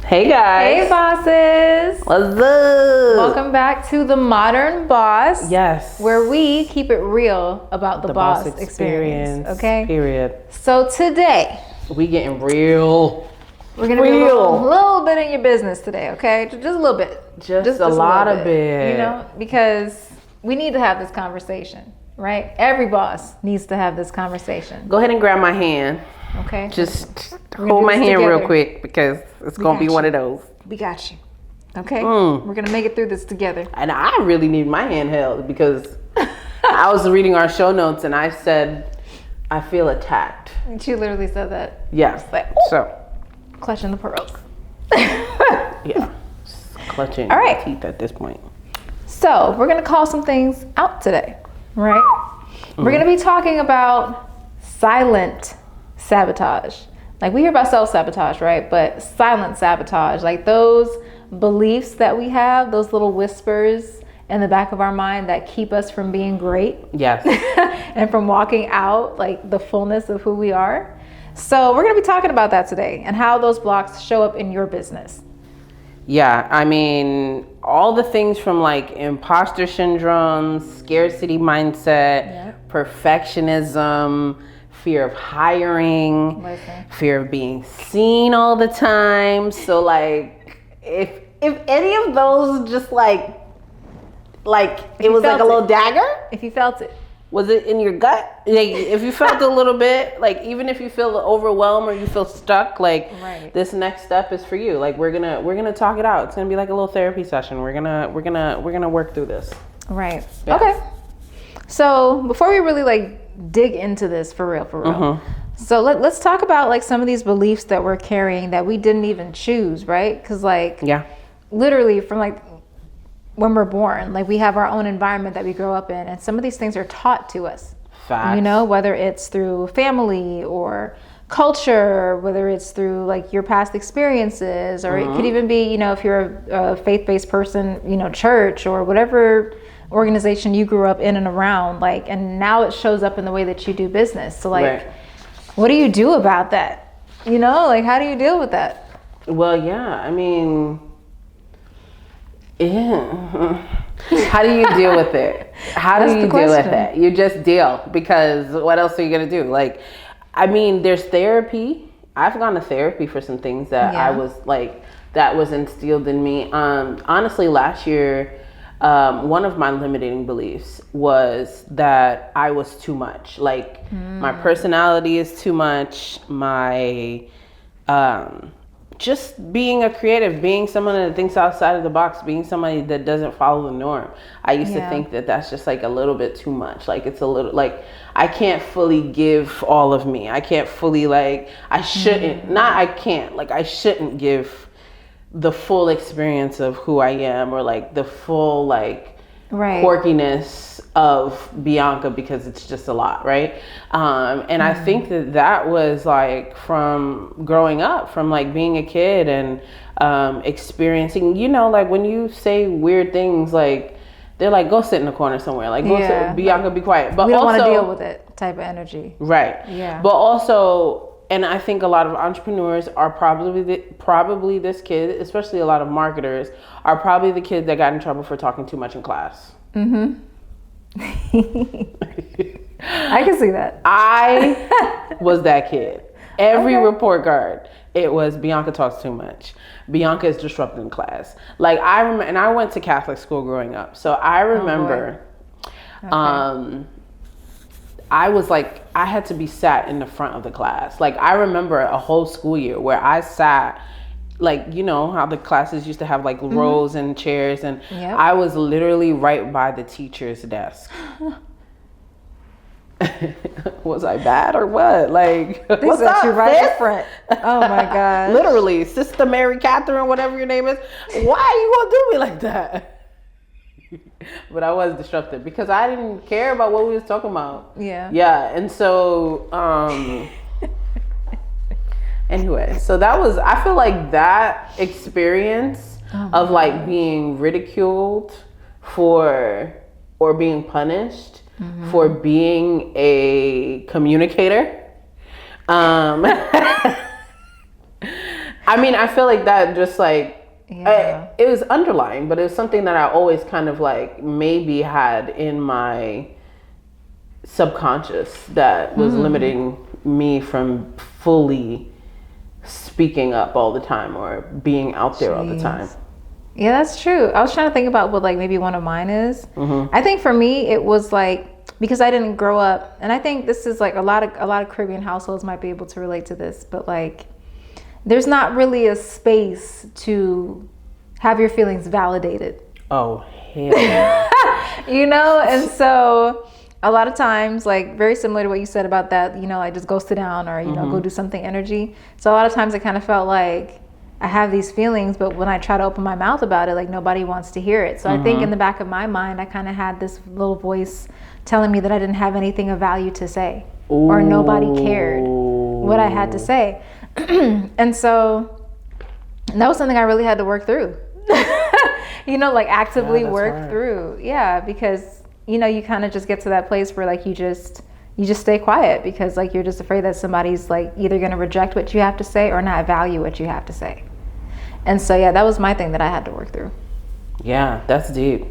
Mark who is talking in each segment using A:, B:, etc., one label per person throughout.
A: Hey guys.
B: Hey bosses.
A: What's up?
B: Welcome back to The Modern Boss.
A: Yes.
B: Where we keep it real about the boss experience. Okay?
A: Period.
B: So today,
A: We getting real.
B: we're going to be a little bit in your business today, okay? Just a little bit.
A: Just a lot of bit.
B: You know, because we need to have this conversation, right? Every boss needs to have this conversation.
A: Go ahead and grab my hand.
B: Okay?
A: Just hold my hand real quick because it's going to be one of those.
B: We got you. Okay? We're going to make it through this together.
A: And I really need my hand held because I was reading our show notes and I said, I feel attacked.
B: And she literally said that.
A: Yes.
B: Like,
A: so.
B: Clutching the pearls.
A: Yeah. Just clutching
B: All right.
A: my teeth at this point.
B: So we're going to call some things out today, right? We're going to be talking about silent sabotage. Like we hear about self-sabotage, right? But silent sabotage, like those beliefs that we have, those little whispers in the back of our mind that keep us from being great.
A: Yes.
B: And from walking out like the fullness of who we are. So we're going to be talking about that today and how those blocks show up in your business.
A: Yeah, I mean, all the things from like imposter syndrome, scarcity mindset, perfectionism, fear of hiring, fear of being seen all the time. So like, if any of those just like it was like a little dagger.
B: If you felt it.
A: Was it in your gut? Like, if you felt a little bit, like even if you feel overwhelmed or you feel stuck, like this next step is for you. Like we're gonna talk it out. It's gonna be like a little therapy session. We're gonna work through this.
B: Right.
A: Yes.
B: Okay. So before we really like dig into this for real. So let's talk about like some of these beliefs that we're carrying that we didn't even choose, right? Because like literally from like when we're born, like we have our own environment that we grow up in, and some of these things are taught to us.
A: Facts.
B: You know, whether it's through family or culture, whether it's through like your past experiences, or it could even be, you know, if you're a faith-based person, you know, church or whatever organization you grew up in and around, like, and now it shows up in the way that you do business. So like, what do you do about that? You know, like how do you deal with that?
A: Well, yeah, I mean, how do you deal with it? How do you deal with it? You just deal, because what else are you gonna do? Like, I mean, there's therapy. I've gone to therapy for some things that I was like, that was instilled in me. Honestly, last year, one of my limiting beliefs was that I was too much. Like my personality is too much. My, just being a creative, being someone that thinks outside of the box, being somebody that doesn't follow the norm. I used to think that that's just like a little bit too much. Like it's a little, like I can't fully give all of me. I can't fully like, I shouldn't, I shouldn't give the full experience of who I am, or like the full like quirkiness of Bianca, because it's just a lot, right? And I think that was like from growing up, from like being a kid and experiencing, you know, like when you say weird things, like they're like, go sit in the corner somewhere, like go sit, Bianca, be quiet. But
B: we don't
A: also
B: want to deal with it type of energy,
A: right?
B: Yeah.
A: But also, and I think a lot of entrepreneurs are probably this kid, especially a lot of marketers, are probably the kid that got in trouble for talking too much in class.
B: I can see that.
A: I was that kid. Every report card, it was Bianca talks too much. Bianca is disrupting class. Like I remember, and I went to Catholic school growing up, so I remember. I was like, I had to be sat in the front of the class. Like I remember a whole school year where I sat, like, you know how the classes used to have like rows and chairs, and I was literally right by the teacher's desk. Was I bad or what? Like, what's up,
B: you right
A: sis?
B: in front. Oh my God.
A: Literally, Sister Mary Catherine, whatever your name is. Why are you gonna do me like that? But I was disruptive because I didn't care about what we was talking about. Yeah. And so, anyway, so that was, I feel like that experience of like being ridiculed for, or being punished for being a communicator, I mean, I feel like that just like, it was underlying, but it was something that I always kind of like maybe had in my subconscious that was limiting me from fully speaking up all the time or being out there all the time.
B: Yeah, that's true. I was trying to think about what like maybe one of mine is. I think for me it was like, because I didn't grow up, and I think this is like a lot of Caribbean households might be able to relate to this, but like there's not really a space to have your feelings validated.
A: Oh, hell yeah.
B: You know, and so a lot of times, like very similar to what you said about that, you know, like just go sit down or, you know, go do something energy. So a lot of times I kind of felt like I have these feelings, but when I try to open my mouth about it, like nobody wants to hear it. So I think in the back of my mind, I kind of had this little voice telling me that I didn't have anything of value to say, or nobody cared what I had to say. And so that was something I really had to work through. You know, like actively work through. Yeah, because you know, you kind of just get to that place where like you just stay quiet because like you're just afraid that somebody's like either going to reject what you have to say or not value what you have to say. And so yeah, that was my thing that I had to work through.
A: Yeah, that's deep.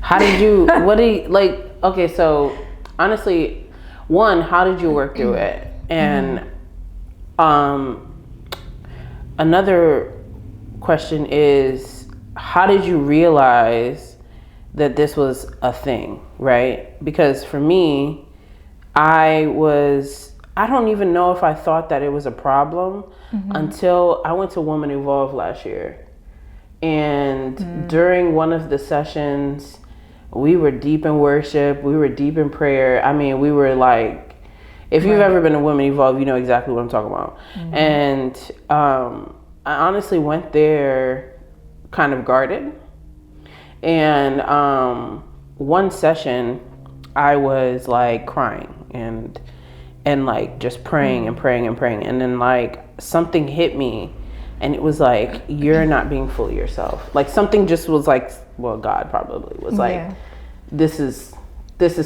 A: How did you what do you like, okay, so honestly, one, how did you work through it? And another question is, how did you realize that this was a thing, right? Because for me, I don't even know if I thought that it was a problem until I went to Woman Evolve last year. And during one of the sessions, we were deep in worship, we were deep in prayer. I mean, we were like, if you've ever been to Women Evolve, you know exactly what I'm talking about. And I honestly went there kind of guarded. And one session, I was like crying and like just praying and praying and praying. And then like something hit me and it was like, you're not being fully yourself. Like something just was like, well, God probably was like, this is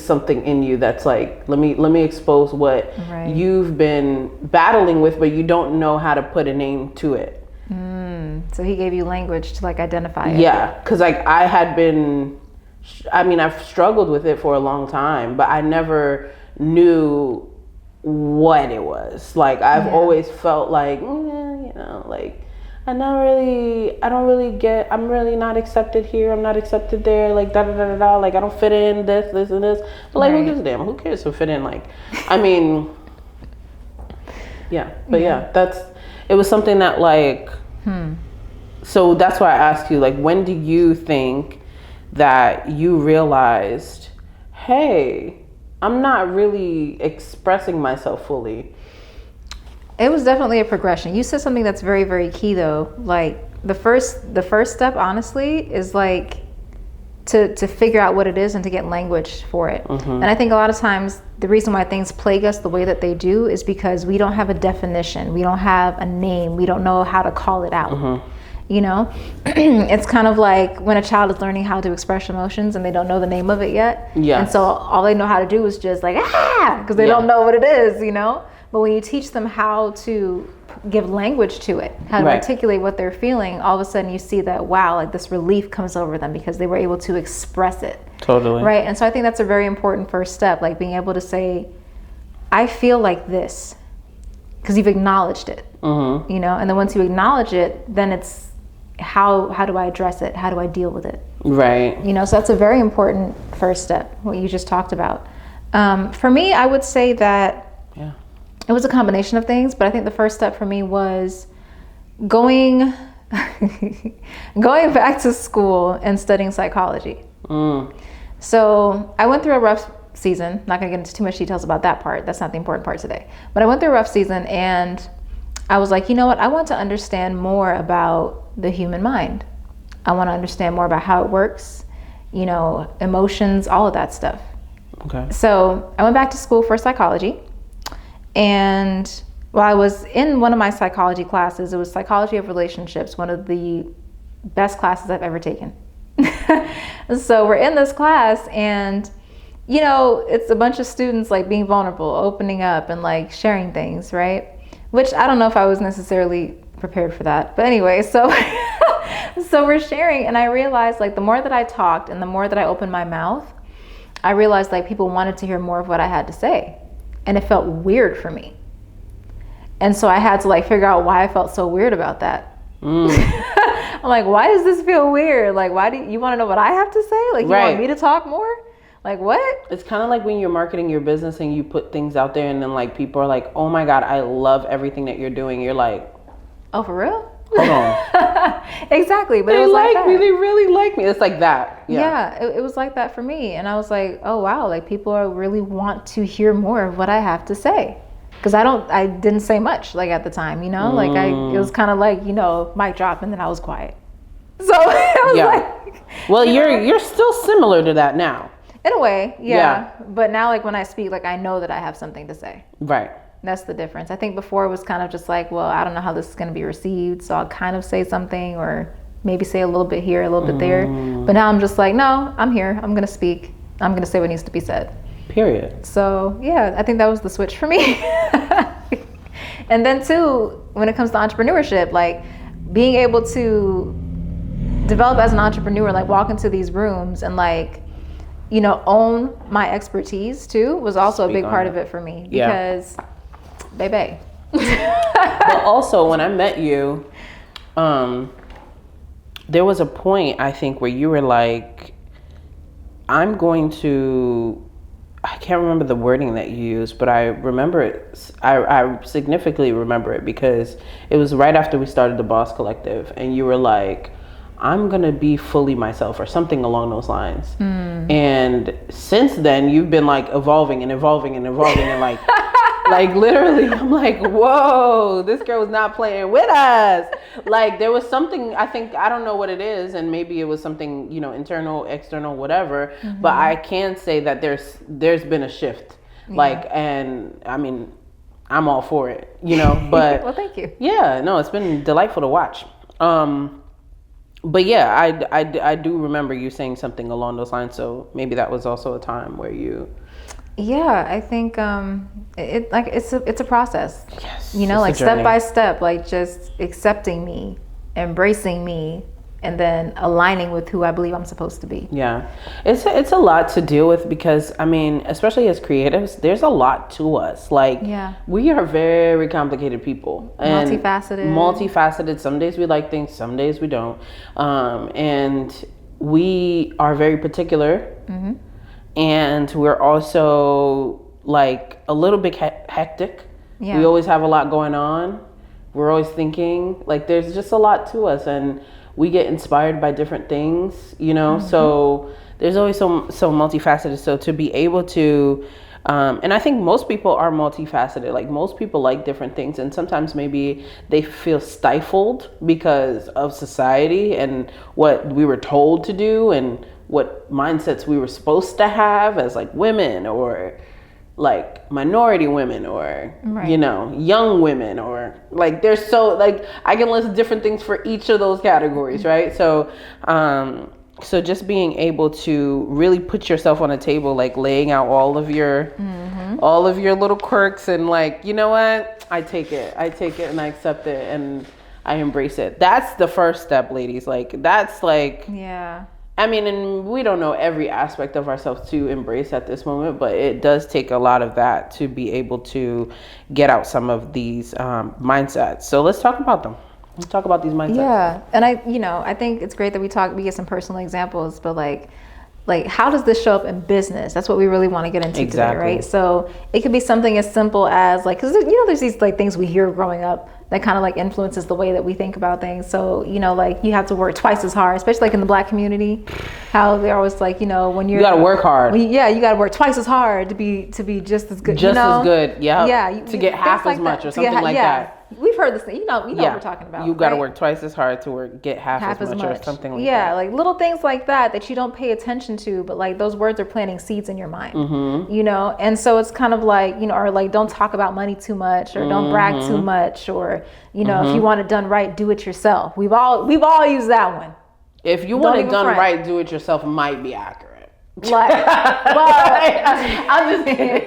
A: something in you that's like, let me expose what you've been battling with, but you don't know how to put a name to it.
B: So he gave you language to like identify it.
A: Yeah, because like I've struggled with it for a long time, but I never knew what it was. Like I've always felt like, you know, like I'm really not accepted here, I'm not accepted there, like da da da da da, like I don't fit in this and this. But like who gives a damn? Who cares to fit in? Like, I mean, it was something that like so that's why I asked you, like, when do you think that you realized, hey, I'm not really expressing myself fully?
B: It was definitely a progression. You said something that's very, very key though. Like the first step, honestly, is like to figure out what it is and to get language for it. And I think a lot of times the reason why things plague us the way that they do is because we don't have a definition. We don't have a name. We don't know how to call it out. You know, it's kind of like when a child is learning how to express emotions and they don't know the name of it yet. And so all they know how to do is just like, because they don't know what it is, you know? But when you teach them how to give language to it, how to articulate what they're feeling, all of a sudden you see that, wow, like this relief comes over them because they were able to express it.
A: Totally.
B: Right. And so I think that's a very important first step, like being able to say, I feel like this, because you've acknowledged it, you know, and then once you acknowledge it, then it's how do I address it? How do I deal with it?
A: Right.
B: You know, so that's a very important first step, what you just talked about. For me, I would say that it was a combination of things, but I think the first step for me was going back to school and studying psychology. So I went through a rough season. Not gonna get into too much details about that part. That's not the important part today. But I went through a rough season and I was like, you know what? I want to understand more about the human mind. I want to understand more about how it works, you know, emotions, all of that stuff.
A: Okay.
B: So I went back to school for psychology. And while I was in one of my psychology classes, it was psychology of relationships, one of the best classes I've ever taken. So we're in this class and, you know, it's a bunch of students like being vulnerable, opening up and like sharing things, right? Which I don't know if I was necessarily prepared for that. But anyway, so so we're sharing, and I realized like the more that I talked and the more that I opened my mouth, I realized like people wanted to hear more of what I had to say, and it felt weird for me. And so I had to like figure out why I felt so weird about that. I'm like, why does this feel weird? Like, why do you want to know what I have to say? Like, you want me to talk more? Like, what?
A: It's kind of like when you're marketing your business and you put things out there and then like people are like, oh my God, I love everything that you're doing. You're like,
B: oh, for real?
A: Hold on.
B: Exactly. But
A: they
B: it was
A: like
B: that.
A: me. They really like me. It's like that.
B: Yeah, it was like that for me. And I was like, oh, wow. Like people are really want to hear more of what I have to say. Because I didn't say much like at the time, you know, like it was kind of like, you know, mic drop and then I was quiet. So I was like,
A: well, you're still similar to that now.
B: In a way, yeah. But now, like when I speak, like I know that I have something to say.
A: Right.
B: That's the difference. I think before it was kind of just like, well, I don't know how this is going to be received, so I'll kind of say something or maybe say a little bit here, a little bit there. But now I'm just like, no, I'm here. I'm going to speak. I'm going to say what needs to be said.
A: Period.
B: So yeah, I think that was the switch for me. And then too, when it comes to entrepreneurship, like being able to develop as an entrepreneur, like walk into these rooms and like, you know, own my expertise too was also a big part of it for me because baby.
A: But also when I met you, there was a point I think where you were like, I'm going to, I can't remember the wording that you used, but I remember it. I significantly remember it because it was right after we started the Boss Collective, and you were like, I'm gonna be fully myself or something along those lines. And since then, you've been like evolving and like, like literally, I'm like, whoa, this girl was not playing with us. Like there was something, I think, I don't know what it is, and maybe it was something, you know, internal, external, whatever. But I can say that there's been a shift. Like, and I mean, I'm all for it, you know. But
B: well, thank you.
A: Yeah, no, it's been delightful to watch. But yeah, I do remember you saying something along those lines. So maybe that was also a time where you.
B: Yeah, I think it's a process.
A: Yes,
B: you know, like step by step, like just accepting me, embracing me, and then aligning with who I believe I'm supposed to be.
A: Yeah, it's a lot to deal with because I mean, especially as creatives, there's a lot to us. Like, we are very complicated people, and multifaceted. Some days we like things, some days we don't, and we are very particular. And we're also like a little bit hectic. We always have a lot going on. We're always thinking, like there's just a lot to us, and we get inspired by different things, you know. So there's always so multifaceted. So to be able to, and I think most people are multifaceted. Like most people like different things, and sometimes maybe they feel stifled because of society and what we were told to do and what mindsets we were supposed to have as like women or like minority women or you know, young women, or like there's so like I can list different things for each of those categories, right? So so just being able to really put yourself on a table, like laying out all of your little quirks, and like, you know what, I take it and I accept it and I embrace it. That's the first step, ladies. Like that's like, I mean, and we don't know every aspect of ourselves to embrace at this moment, but it does take a lot of that to be able to get out some of these mindsets. So let's talk about them. Let's talk about these mindsets.
B: Yeah, and I think it's great that we get some personal examples, but like how does this show up in business? That's what we really want to get into today, right? So it could be something as simple as like, because you know, there's these like things we hear growing up that kind of like influences the way that we think about things. So, you know, like you have to work twice as hard, especially like in the Black community, how they're always like, you know, when you
A: gotta work hard.
B: You gotta work twice as hard to be just as good.
A: As good,
B: yeah.
A: To get half as much or something like that.
B: We've heard this thing, you know what we're talking about.
A: You gotta work twice as hard to get half as much or something like that.
B: Yeah, like little things like that you don't pay attention to, but like those words are planting seeds in your mind, you know? And so it's kind of like, you know, or like don't talk about money too much, or don't brag too much, or, you know, if you want it done right, do it yourself. We've all used that one.
A: If you want it done right, do it yourself might be accurate.
B: Like,
A: I'm just kidding.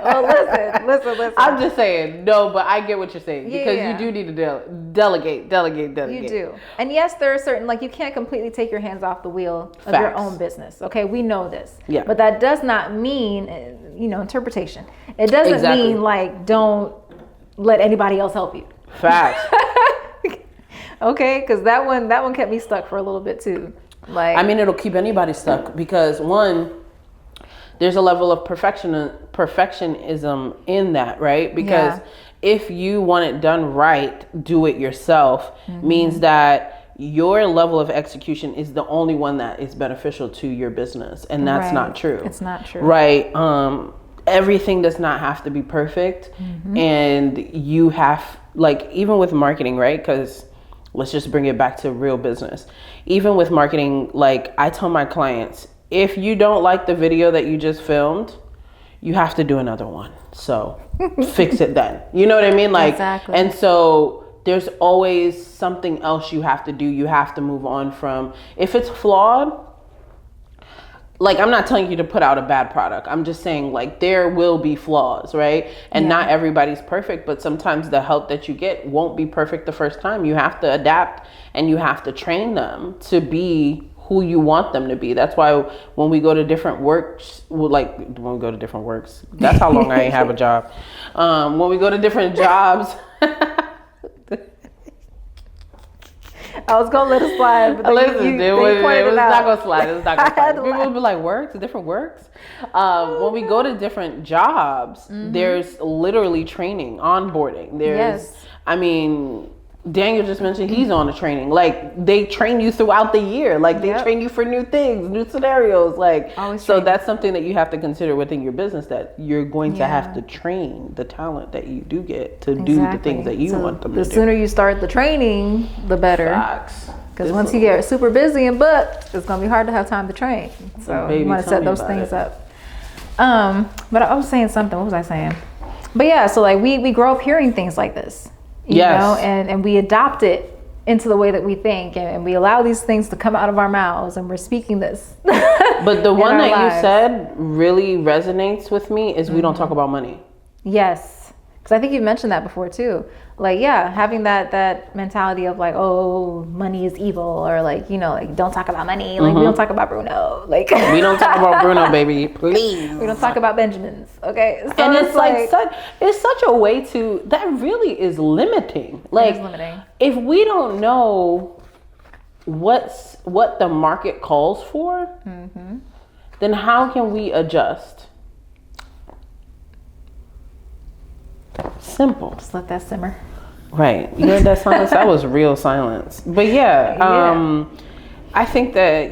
B: Well, listen.
A: I'm just saying, no, but I get what you're saying because
B: Yeah.
A: you do need to delegate.
B: You do. And yes, there are certain, like, you can't completely take your hands off the wheel of your own business. Okay, we know this.
A: Yeah.
B: But that does not mean, interpretation. It doesn't mean, like, don't let anybody else help you.
A: Facts.
B: Okay, because that one kept me stuck for a little bit too. Like,
A: I mean, it'll keep anybody stuck because one, there's a level of perfectionism in that, right? Because if you want it done right, do it yourself, means that your level of execution is the only one that is beneficial to your business. And that's not true.
B: It's not true.
A: Right. Everything does not have to be perfect. And you have, like, even with marketing, right? Because let's just bring it back to real business. Even with marketing, like, I tell my clients, if you don't like the video that you just filmed, you have to do another one. So fix it then. You know what I mean? Like,
B: exactly.
A: And so there's always something else you have to do. You have to move on from, if it's flawed, like, I'm not telling you to put out a bad product. I'm just saying, like, there will be flaws, right? And not everybody's perfect, but sometimes the help that you get won't be perfect the first time. You have to adapt and you have to train them to be who you want them to be. That's why when we go to different works, that's how long I ain't have a job. When we go to different jobs,
B: I was gonna let it slide, but
A: listen, it was not gonna slide. It was not gonna slide. People
B: laugh.
A: would be like, different works. When we go to different jobs, there's literally training, onboarding. I mean, Daniel just mentioned he's on a training. Like, they train you throughout the year. Like, they train you for new things, new scenarios. Like, so that's something that you have to consider within your business, that you're going to have to train the talent that you do get to do the things that you want them to do.
B: The sooner you start the training, the better.
A: Facts.
B: Because once you get super busy and booked, it's going to be hard to have time to train. So you want to set those things up. But I was saying something. What was I saying? But yeah, so like we grow up hearing things like this. You know, and we adopt it into the way that we think, and we allow these things to come out of our mouths, and we're speaking this.
A: But the one that you said really resonates with me is we don't talk about money.
B: Yes, because I think you've mentioned that before too. Like, having that mentality of like, oh, money is evil, or like, like, don't talk about money. Like, we don't talk about Bruno. Like,
A: we don't talk about Bruno, baby. Please.
B: We don't talk about Benjamins. Okay. So
A: and it's like it's such a way to, that really is limiting. Like,
B: it is limiting.
A: If we don't know what the market calls for, then how can we adjust? Simple.
B: Just let that simmer.
A: Right. You heard that silence? That was real silence. But I think that,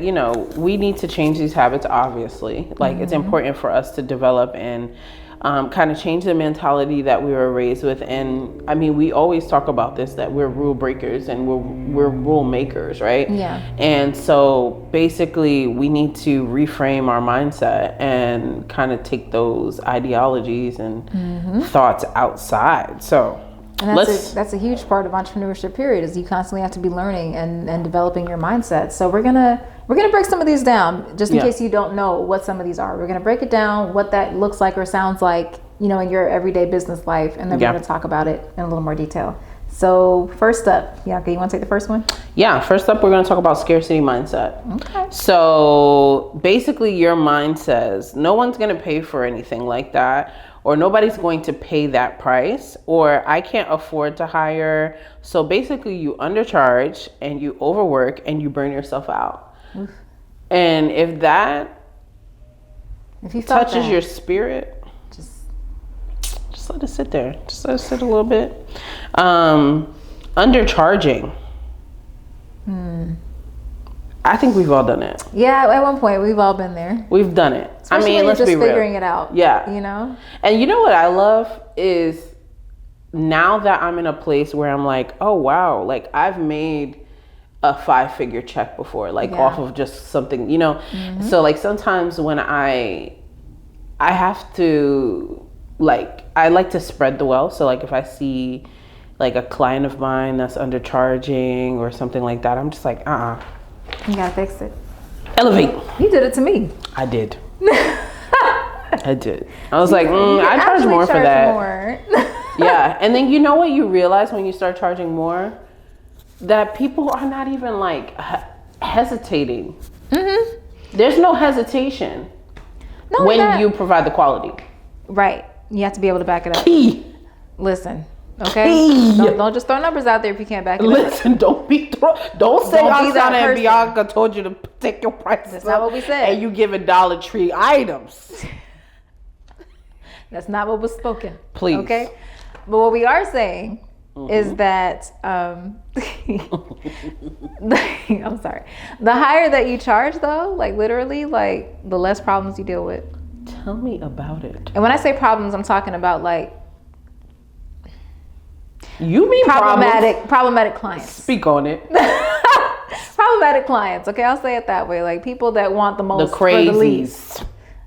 A: we need to change these habits, obviously. Like, it's important for us to develop and kind of change the mentality that we were raised with. And I mean, we always talk about this, that we're rule breakers and we're rule makers, right?
B: Yeah.
A: And so basically we need to reframe our mindset and kind of take those ideologies and thoughts outside. So
B: and that's a huge part of entrepreneurship, period, is you constantly have to be learning and developing your mindset. So we're gonna break some of these down, just in case you don't know what some of these are. We're gonna break it down, what that looks like or sounds like, in your everyday business life, and then we're gonna talk about it in a little more detail. So first up, Bianca, you want to take the first one? Yeah,
A: first up, we're going to talk about scarcity mindset.
B: Okay.
A: So basically your mind says, no one's going to pay for anything like that, or nobody's going to pay that price, or I can't afford to hire. So basically you undercharge and you overwork and you burn yourself out. Oof. And if you touches your spirit, just let it sit there. Just let it sit a little bit. Undercharging. I think we've all done it.
B: Yeah, at one point we've all been there.
A: We've done it.
B: Especially
A: let's be real.
B: Just figuring it out.
A: Yeah.
B: And
A: you know what I love is now that I'm in a place where I'm like, oh wow, like I've made a 5-figure check before, like off of just something, So like sometimes when I have to, like, I like to spread the wealth. So like if I see like a client of mine that's undercharging or something like that, I'm just like,
B: You gotta fix it.
A: Elevate.
B: You did it to me.
A: I did. I did. I was like, I charge more for that.
B: More.
A: Yeah. And then you know what you realize when you start charging more? That people are not even like hesitating. Mm-hmm. There's no hesitation when you provide the quality.
B: Right. You have to be able to back it up.
A: Key.
B: Listen. Okay. Don't just throw numbers out there if you can't back it up.
A: Listen, don't say Asana and Bianca told you to take your prices.
B: That's not what we said.
A: And you giving Dollar Tree items.
B: That's not what was spoken.
A: Please.
B: Okay. But what we are saying is that I'm sorry. The higher that you charge, though, like literally, like the less problems you deal with.
A: Tell me about it.
B: And when I say problems, I'm talking about like
A: you mean
B: problematic clients.
A: Speak on it.
B: Problematic clients. Okay, I'll say it that way. Like people that want the most
A: the crazies.
B: For the least.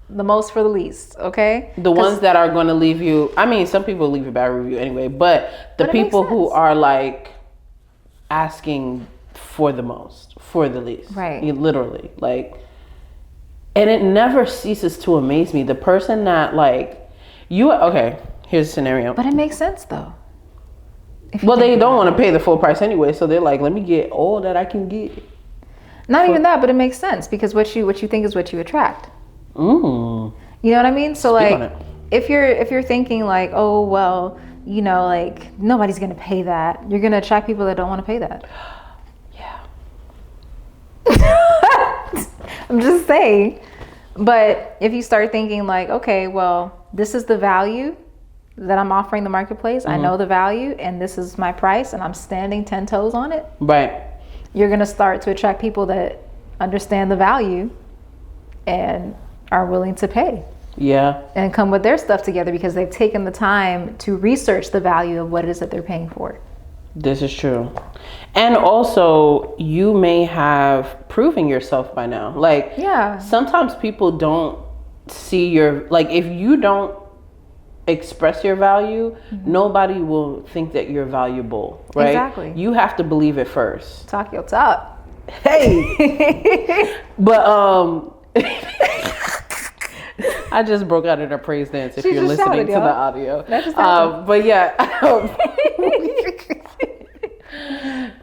B: The most for the least, okay?
A: The ones that are going to leave you, I mean, some people leave a bad review anyway, but the people who are like asking for the most, for the least.
B: Right.
A: Literally. Like, and it never ceases to amaze me. The person that like, okay, here's a scenario.
B: But it makes sense though.
A: Well, they don't want to pay the full price anyway, so they're like, let me get all that I can get.
B: Not even that, but it makes sense because what you think is what you attract.
A: Mm.
B: You know what I mean? So like if you're thinking like, oh well, you know, like nobody's gonna pay that, you're gonna attract people that don't want to pay that.
A: Yeah.
B: I'm just saying. But if you start thinking like, okay, well, this is the value that I'm offering the marketplace. I know the value and this is my price and I'm standing 10 toes on it.
A: Right.
B: You're gonna start to attract people that understand the value and are willing to pay.
A: Yeah.
B: And come with their stuff together because they've taken the time to research the value of what it is that they're paying for.
A: This is true. And also, you may have proven yourself by now. Like, sometimes people don't see your, like, if you don't express your value, nobody will think that you're valuable, right?
B: Exactly.
A: You have to believe it first.
B: Talk your talk.
A: Hey! But, I just broke out in a praise dance if you're listening to the audio. But yeah,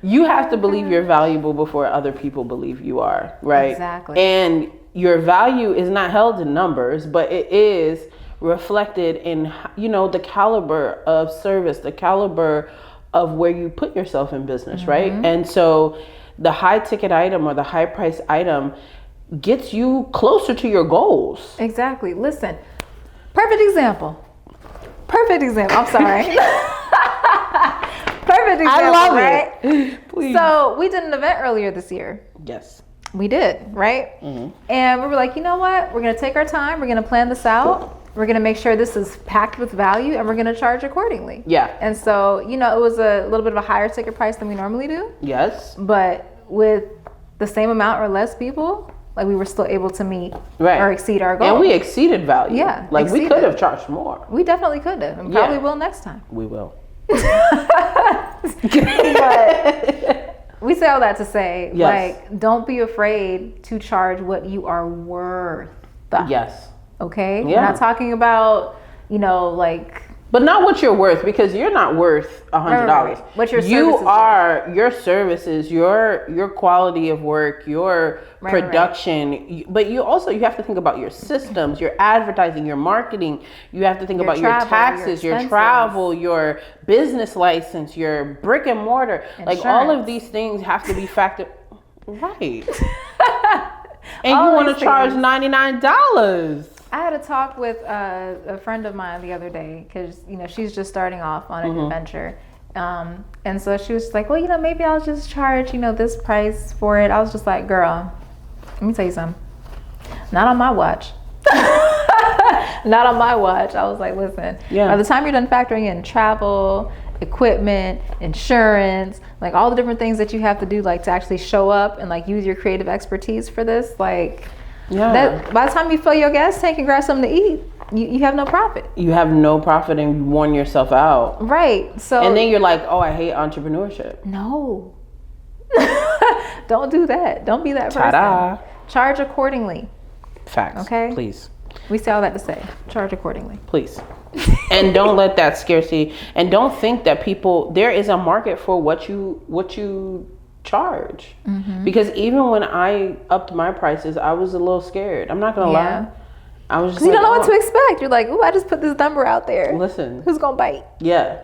A: you have to believe you're valuable before other people believe you are, right?
B: Exactly.
A: And your value is not held in numbers, but it is reflected in, you know, the caliber of service, the caliber of where you put yourself in business, right? And so the high ticket item or the high price item gets you closer to your goals.
B: Exactly. Listen, perfect example. I'm sorry. Perfect example.
A: I love
B: right?
A: it. Please.
B: So we did an event earlier this year.
A: Yes.
B: We did, right? And we were like, you know what? We're going to take our time. We're going to plan this out. We're going to make sure this is packed with value and we're going to charge accordingly. Yeah. And so, you know, it was a little bit of a higher ticket price than we normally do.
A: Yes.
B: But with the same amount or less people, like we were still able to meet or exceed our goal.
A: And we exceeded value.
B: Yeah.
A: Like we could have charged more.
B: We definitely could have and probably will next time.
A: We will.
B: But we say all that to say, like, don't be afraid to charge what you are worth.
A: Yes.
B: Okay? Yeah. We're not talking about, you know, like...
A: But not what you're worth, because you're not worth $100.
B: Right. What your services
A: are, your services, your quality of work, your production. But you have to think about your systems, your advertising, your marketing. You have to think about your taxes, your travel, your business license, your brick and mortar. Insurance. Like all of these things have to be factored. Right. And you want to charge $99.
B: I had a talk with a friend of mine the other day because, you know, she's just starting off on an adventure. And so she was like, well, you know, maybe I'll just charge, you know, this price for it. I was just like, girl, let me tell you something. Not on my watch. Not on my watch. I was like, listen, by the time you're done factoring in travel, equipment, insurance, like all the different things that you have to do, like to actually show up and like use your creative expertise for this, like... That by the time you fill your gas tank and grab something to eat, you have no profit. You have no profit and you worn yourself out. Right. So and then you're like, oh, I hate entrepreneurship. No. Don't do that. Don't be that person. Ta-da. Charge accordingly.
A: Facts.
B: Okay.
A: Please.
B: We say all that to say, charge accordingly.
A: Please. And don't let that scarcity, and don't think that there is a market for what you charge. Because even when I upped my prices, I was a little scared. I'm not gonna lie. I was just
B: you don't know what to expect. You're like, ooh, I just put this number out there.
A: Listen.
B: Who's gonna bite?
A: Yeah.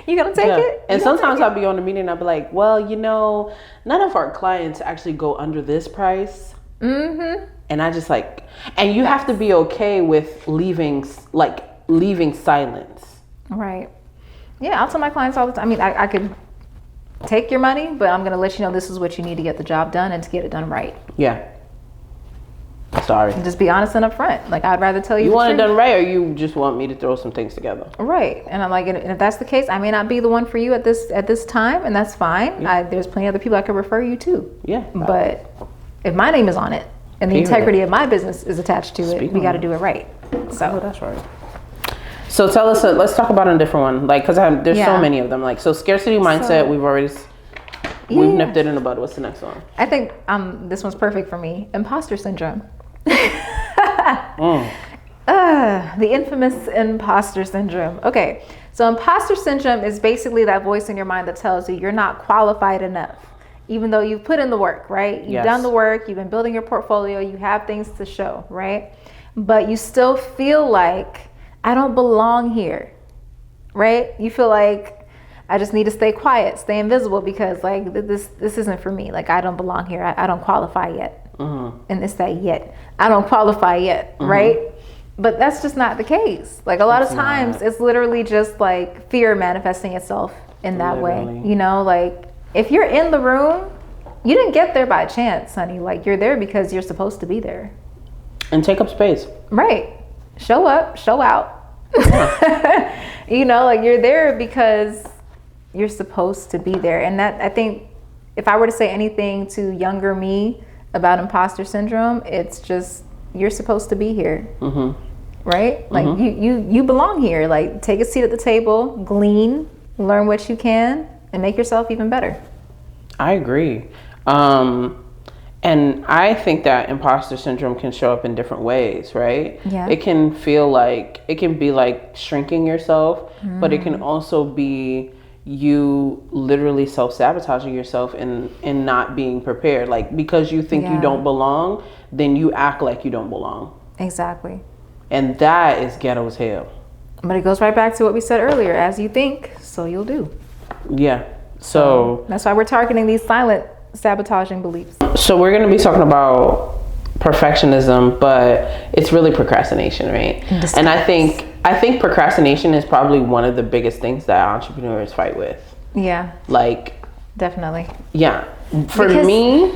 B: You gonna take it?
A: And sometimes I'll be on the meeting and I'll be like, well, none of our clients actually go under this price. And I just and you have to be okay with leaving silence.
B: Right. Yeah, I'll tell my clients all the time. I mean, I could take your money, but I'm going to let you know this is what you need to get the job done and to get it done right.
A: Yeah. Sorry.
B: And just be honest and upfront. Like, I'd rather tell you
A: You
B: the
A: want
B: truth.
A: it done right, or you just want me to throw some things together?
B: Right. And I'm like, and if that's the case, I may not be the one for you at this time, and that's fine.
A: Yeah.
B: There's plenty of other people I could refer you to.
A: Yeah.
B: But if my name is on it and the integrity of my business is attached to it, we got to do it right. So
A: that's right. So tell us, let's talk about a different one. Like, because there's so many of them. Like, so scarcity mindset, we've nipped it in the bud. What's the next one?
B: I think this one's perfect for me. Imposter syndrome. The infamous imposter syndrome. Okay, so imposter syndrome is basically that voice in your mind that tells you you're not qualified enough, even though you've put in the work, right? You've done the work, you've been building your portfolio, you have things to show, right? But you still feel like, I don't belong here, right? You feel like, I just need to stay quiet, stay invisible, because like this isn't for me. Like, I don't belong here. I don't qualify yet. And it's that yet. I don't qualify yet, right? But that's just not the case. Like, a lot of times it's literally just like fear manifesting itself in that way. Like, if you're in the room, you didn't get there by chance, honey. Like, you're there because you're supposed to be there.
A: And take up space.
B: Right. Show up, show out. Like, you're there because you're supposed to be there. And that, I think, if I were to say anything to younger me about imposter syndrome, it's just, you're supposed to be here. Right? Like, you belong here. Like, take a seat at the table, glean, learn what you can, and make yourself even better. I
A: agree. And I think that imposter syndrome can show up in different ways, right?
B: Yeah.
A: It can be like shrinking yourself, but it can also be you literally self-sabotaging yourself and not being prepared. Like, because you think you don't belong, then you act like you don't belong.
B: Exactly.
A: And that is ghetto as hell.
B: But it goes right back to what we said earlier. As you think, so you'll do.
A: Yeah. So
B: that's why we're targeting these silent sabotaging beliefs.
A: So we're going to be talking about perfectionism, but it's really procrastination, right? And I think procrastination is probably one of the biggest things that entrepreneurs fight with.
B: Yeah.
A: Like,
B: definitely.
A: Yeah. For me,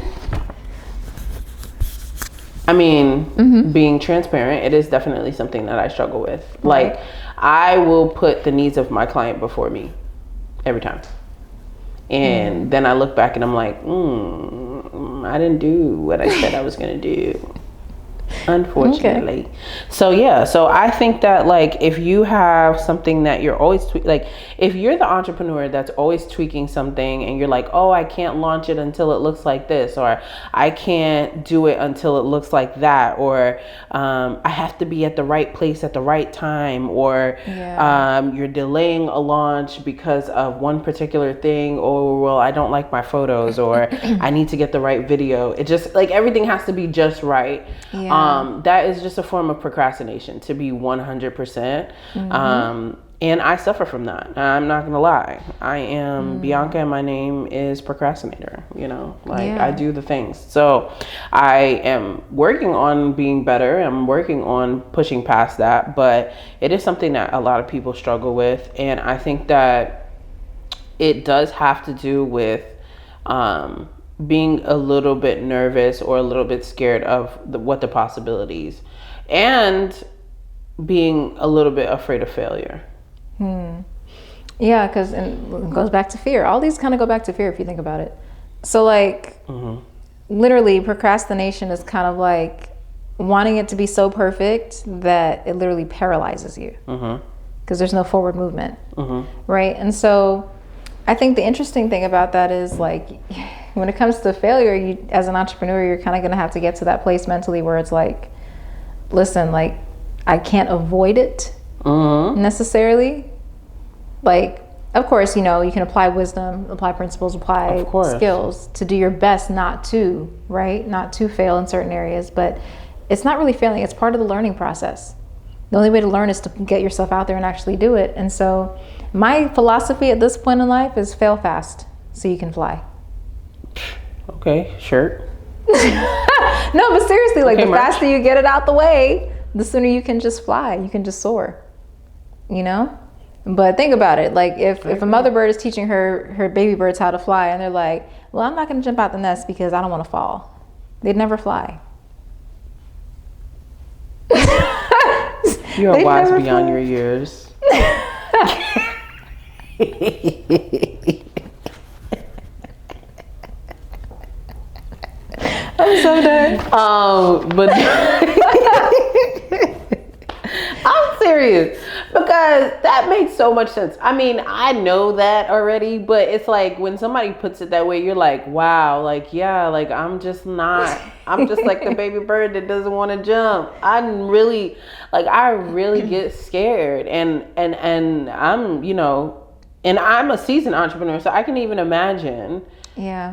A: I mean, being transparent, it is definitely something that I struggle with. Like, I will put the needs of my client before me every time. And then I look back and I'm like, I didn't do what I said I was going to do. Unfortunately. Okay. So I think that, like, if you have something that you're always like, if you're the entrepreneur that's always tweaking something and you're like, oh, I can't launch it until it looks like this, or I can't do it until it looks like that, or I have to be at the right place at the right time, or you're delaying a launch because of one particular thing, or, well, I don't like my photos, or I need to get the right video. It just, like, everything has to be just right. That is just a form of procrastination, to be 100%. And I suffer from that. I'm not gonna lie. I am Bianca, and my name is procrastinator. I do the things. So I am working on being better. I'm working on pushing past that, but it is something that a lot of people struggle with. And I think that it does have to do with being a little bit nervous or a little bit scared of what the possibilities, and being a little bit afraid of failure. Yeah, because it goes back to fear. All these kind of go back to fear if you think about it. So, like, literally procrastination is kind of like wanting it to be so perfect that it literally paralyzes you, because there's no forward movement, right? And so I think the interesting thing about that is, like,
B: when it comes to failure, you, as an entrepreneur, you're kind of going to have to get to that place mentally where it's like, listen, like, I can't avoid it necessarily. Like, of course, you know, you can apply wisdom, apply principles, apply skills to do your best not to, right? Not to fail in certain areas, but it's not really failing. It's part of the learning process. The only way to learn is to get yourself out there and actually do it. And so my philosophy at this point in life is fail fast so you can fly.
A: Okay, sure.
B: No, but seriously, like the faster you get it out the way, the sooner you can just fly. You can just soar, you know? But think about it. Like if a mother bird is teaching her baby birds how to fly and they're like, well, I'm not going to jump out the nest because I don't want to fall. They'd never fly.
A: You are wise beyond your years.
B: I'm so done.
A: But I'm serious because that makes so much sense. I mean, I know that already, but it's like when somebody puts it that way, you're like, wow, like, yeah, like I'm just like the baby bird that doesn't want to jump. I really get scared and I'm, you know, and I'm a seasoned entrepreneur, so I can even imagine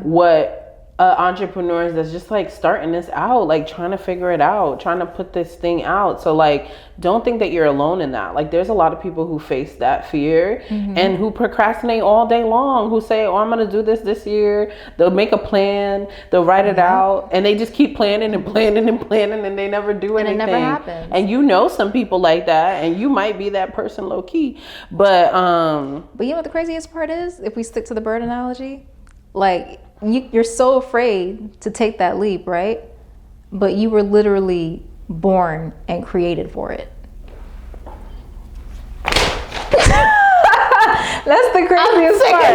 A: what entrepreneurs that's just like starting this out, like trying to figure it out, trying to put this thing out. So like, don't think that you're alone in that. Like there's a lot of people who face that fear and who procrastinate all day long, who say, oh, I'm going to do this year. They'll make a plan, they'll write it out, and they just keep planning and planning and planning, and they never do anything.
B: And it never happens.
A: And you know some people like that, and you might be that person low key. But
B: you know what the craziest part is? If we stick to the bird analogy, like you're so afraid to take that leap, right? But you were literally born and created for it. That's the craziest part.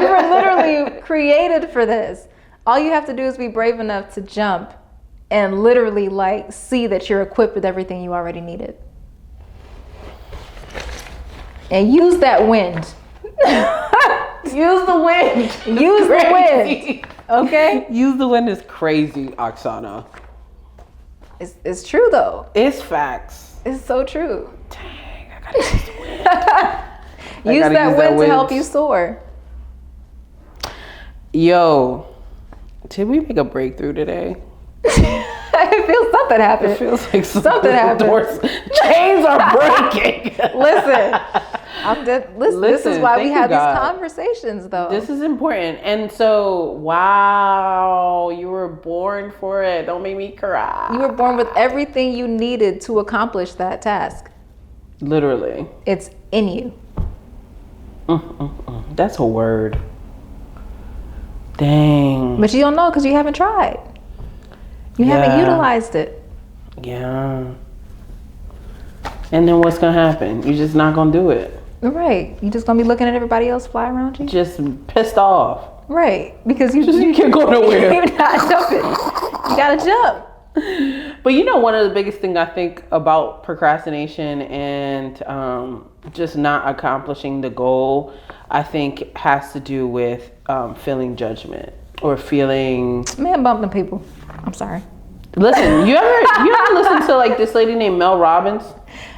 B: You were literally created for this. All you have to do is be brave enough to jump and literally like see that you're equipped with everything you already needed. And use that wind.
A: Use the wind.
B: Use the wind. Okay?
A: Use the wind is crazy, Oksana.
B: It's true though.
A: It's facts.
B: It's so true.
A: Dang, I gotta use the wind.
B: Use that wind to help you soar.
A: Yo, did we make a breakthrough today?
B: It feels something happened.
A: It feels like
B: something happened.
A: Chains are breaking.
B: Listen, this is why we have these conversations, though.
A: This is important. And so, wow, you were born for it. Don't make me cry.
B: You were born with everything you needed to accomplish that task.
A: Literally.
B: It's in you.
A: That's a word. Dang.
B: But you don't know because you haven't tried. You haven't utilized it.
A: Yeah. And then what's going to happen? You're just not going to do it.
B: Right. You're just going to be looking at everybody else fly around you.
A: Just pissed off.
B: Right. Because you
A: can't go nowhere.
B: You're not jumping. You got to jump.
A: But you know, one of the biggest things I think about procrastination and just not accomplishing the goal, I think has to do with feeling judgment or feeling...
B: Man, bumping people. I'm sorry.
A: Listen, you ever listen to like this lady named Mel Robbins?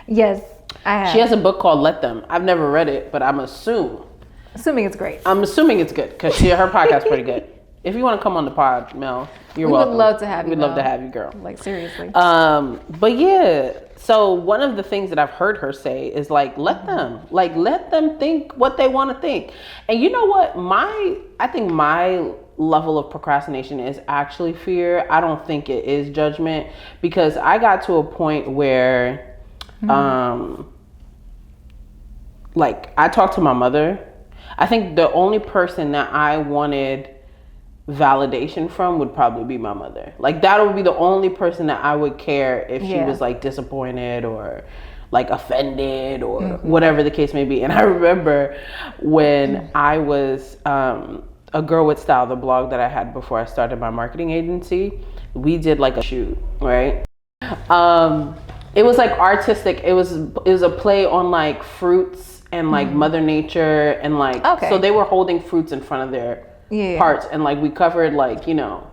B: Yes, I have.
A: She has a book called Let Them. I've never read it, but assuming it's great. I'm assuming it's good because her podcast's pretty good. If you want to come on the pod, Mel, you're welcome.
B: We would love to have you.
A: We'd love to have you, girl.
B: Like seriously.
A: But yeah. So one of the things that I've heard her say is like, let them think what they want to think. And you know what? I think my level of procrastination is actually fear. I don't think it is judgment, because I got to a point where, like I talked to my mother. I think the only person that I wanted validation from would probably be my mother. Like that would be the only person that I would care if she was like disappointed or like offended or whatever the case may be. And I remember when I was a Girl with Style, the blog that I had before I started my marketing agency, we did like a shoot, right? It was like artistic. It was a play on like fruits and like Mother Nature and like, so they were holding fruits in front of their parts, and like we covered like, you know,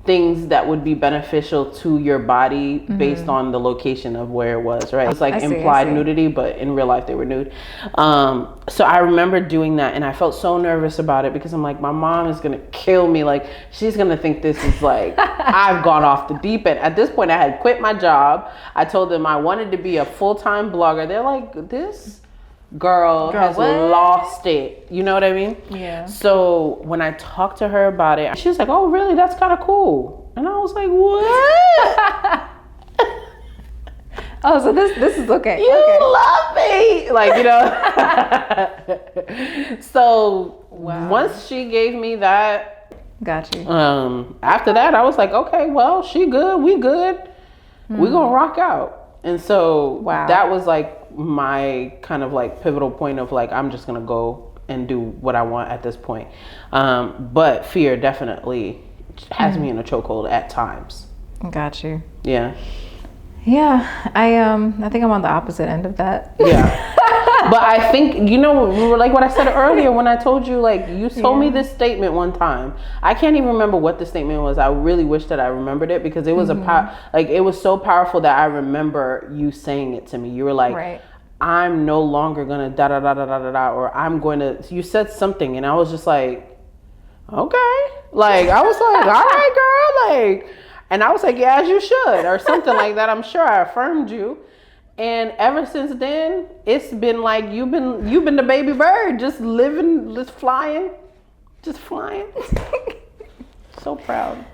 A: things that would be beneficial to your body based on the location of where it was, right? It's like implied nudity, but in real life they were nude. So I remember doing that, and I felt so nervous about it because I'm like, my mom is gonna kill me. Like, she's gonna think this is like, I've gone off the deep end. At this point, I had quit my job. I told them I wanted to be a full-time blogger. They're like, this girl has lost it. You know what I mean?
B: Yeah.
A: So when I talked to her about it, she was like, oh, really? That's kind of cool. And I was like, what?
B: Oh, so this is okay.
A: You love me. Like, you know. So once she gave me that.
B: Got you.
A: After that, I was like, okay, well, she good. We good. We gonna rock out. And so that was like my kind of like pivotal point of like, I'm just gonna go and do what I want at this point. But fear definitely has me in a chokehold at times.
B: Got you.
A: Yeah.
B: Yeah, I think I'm on the opposite end of that.
A: Yeah. But I think, you know, like what I said earlier when I told you, like, you told me this statement one time. I can't even remember what the statement was. I really wish that I remembered it because it was it was so powerful that I remember you saying it to me. You were like, I'm no longer gonna da da da da da da da, or I'm going to. You said something, and I was just like, okay, like I was like, all right, girl, like, and I was like, yeah, as you should, or something like that. I'm sure I affirmed you, and ever since then, it's been like you've been the baby bird, just living, just flying. So proud.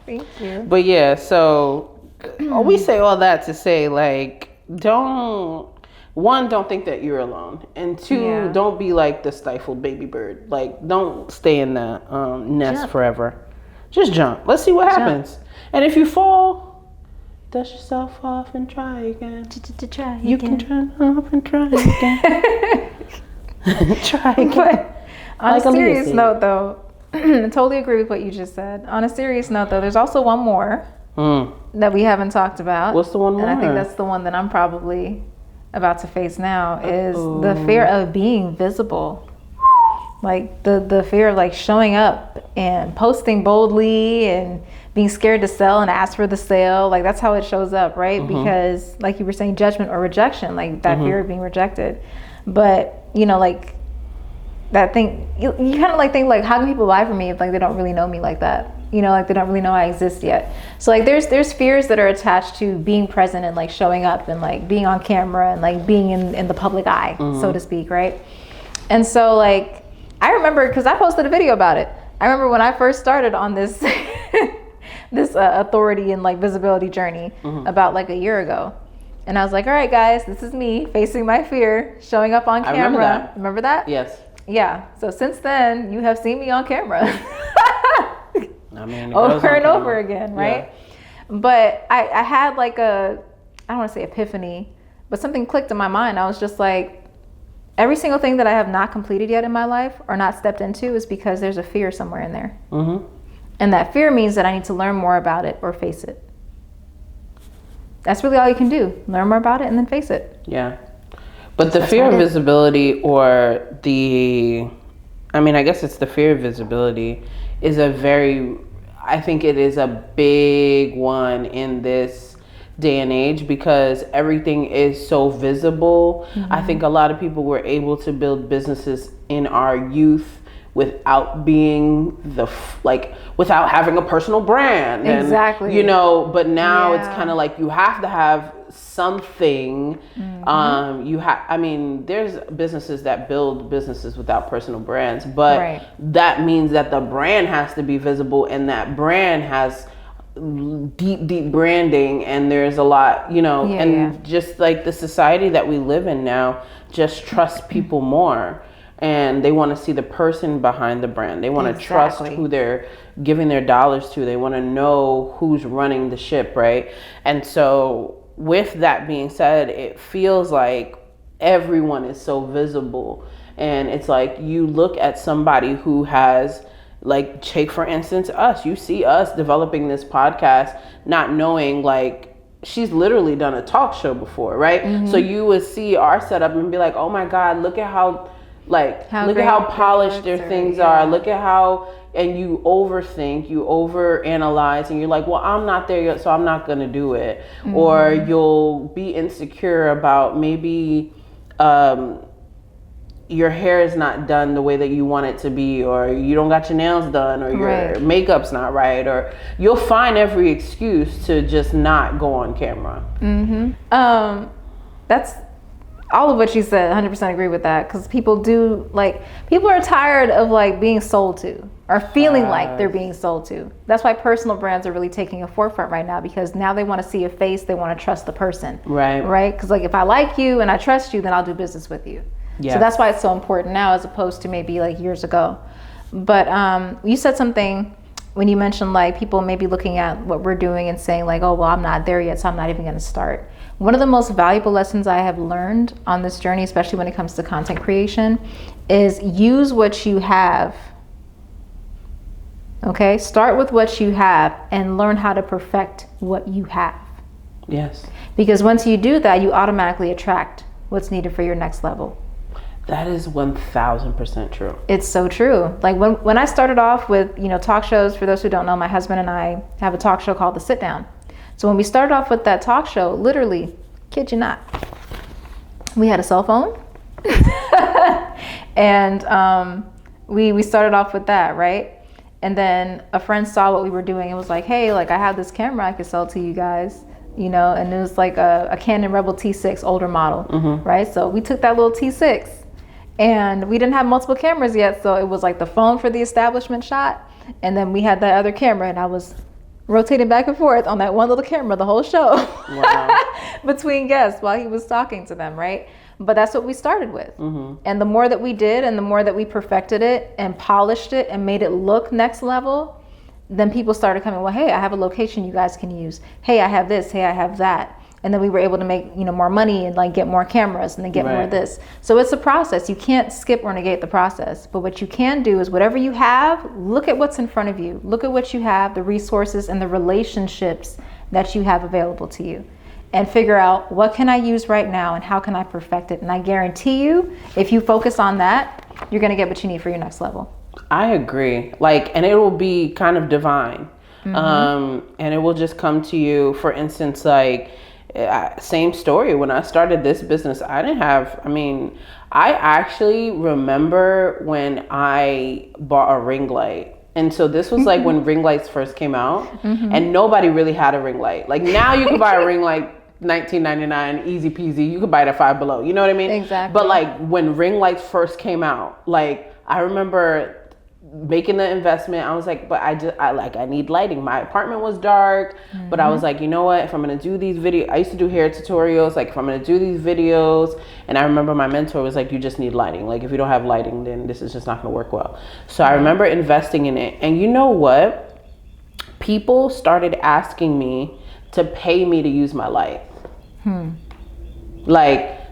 B: Thank you.
A: But yeah, so we say all that to say, like, don't think that you're alone, and two, don't be like the stifled baby bird. Like, don't stay in that nest forever. Just jump. Let's see what happens. And if you fall, dust yourself off and try again. You can try off and try again. Try again.
B: But on a serious note, though, I totally agree with what you just said. On a serious note, though, there's also one more that we haven't talked about.
A: What's the one more?
B: And I think that's the one that I'm probably about to face now, is the fear of being visible. Like the fear of like showing up and posting boldly and being scared to sell and ask for the sale. Like, that's how it shows up, right? Because like you were saying, judgment or rejection, like that fear of being rejected. But, you know, like that thing, you kind of like think like, how can people buy from me if like they don't really know me like that? You know, like they don't really know I exist yet. So like there's fears that are attached to being present and like showing up and like being on camera and like being in the public eye, so to speak, right? And so like, I remember, because I posted a video about it. I remember when I first started on this this authority and like visibility journey about like a year ago. And I was like, all right, guys, this is me facing my fear, showing up on camera. Remember that?
A: Yes.
B: Yeah. So since then, you have seen me on camera.
A: I mean,
B: over and over again, right? Yeah. But I had like I don't want to say epiphany, but something clicked in my mind. I was just like, every single thing that I have not completed yet in my life or not stepped into is because there's a fear somewhere in there. And that fear means that I need to learn more about it or face it. That's really all you can do. Learn more about it and then face it.
A: Yeah. But the fear of visibility, or I guess it's the fear of visibility, is I think it is a big one in this day and age because everything is so visible. I think a lot of people were able to build businesses in our youth without being without having a personal brand.
B: Exactly.
A: And, you know, but now it's kind of like you have to have something. There's businesses that build businesses without personal brands, but that means that the brand has to be visible, and that brand has deep branding, and there's a lot, you know, just like the society that we live in now just trusts people more, and they want to see the person behind the brand. They want to trust who they're giving their dollars to. They want to know who's running the ship, right? And so with that being said, it feels like everyone is so visible, and it's like you look at somebody who has, like, take for instance us. You see us developing this podcast, not knowing like she's literally done a talk show before, right? So you would see our setup and be like, oh my God, look at how look at how polished their things are. Look at how, and you overthink, you overanalyze, and you're like, well, I'm not there yet, so I'm not gonna do it. Or you'll be insecure about maybe your hair is not done the way that you want it to be, or you don't got your nails done, or your makeup's not right, or you'll find every excuse to just not go on camera.
B: That's all of what you said. 100% agree with that, because people are tired of like being sold to, or feeling like they're being sold to. That's why personal brands are really taking a forefront right now, because now they want to see a face, they want to trust the person, right? Because like, if I like you and I trust you, then I'll do business with you. So that's why it's so important now, as opposed to maybe like years ago. But you said something when you mentioned like people maybe looking at what we're doing and saying like, oh, well, I'm not there yet, so I'm not even going to start. One of the most valuable lessons I have learned on this journey, especially when it comes to content creation, is use what you have. Okay, start with what you have and learn how to perfect what you have.
A: Yes.
B: Because once you do that, you automatically attract what's needed for your next level.
A: That is 1000% true.
B: It's so true. Like when I started off with, talk shows, for those who don't know, my husband and I have a talk show called The Sit Down. So when we started off with that talk show, literally, kid you not, we had a cell phone. And we started off with that, right? And then a friend saw what we were doing and was like, hey, like I have this camera I could sell to you guys. And it was like a Canon Rebel T6 older model, right? So we took that little T6, and we didn't have multiple cameras yet. So it was like the phone for the establishment shot. And then we had that other camera, and I was rotating back and forth on that one little camera the whole show. Wow. Between guests while he was talking to them, right? But that's what we started with. And the more that we did, and the more that we perfected it and polished it and made it look next level, then people started coming, well, hey, I have a location you guys can use. Hey, I have this. Hey, I have that. And then we were able to make, more money and like get more cameras and then get more of this. So it's a process. You can't skip or negate the process. But what you can do is whatever you have, look at what's in front of you. Look at what you have, the resources and the relationships that you have available to you. And figure out, what can I use right now and how can I perfect it? And I guarantee you, if you focus on that, you're going to get what you need for your next level.
A: I agree. And it will be kind of divine. And it will just come to you. For instance, same story. When I started this business, I actually remember when I bought a ring light. And so this was like when ring lights first came out, and nobody really had a ring light. Like now you can buy a ring light $19.99, easy peasy. You could buy it at Five Below. You know what I mean?
B: Exactly.
A: But when ring lights first came out, I remember making the investment. I was like, but I need lighting. My apartment was dark, but I was like, you know what? If I'm going to do these videos, I used to do hair tutorials. If I'm going to do these videos, and I remember my mentor was like, you just need lighting. If you don't have lighting, then this is just not going to work well. So I remember investing in it. And you know what? People started asking me to pay me to use my light.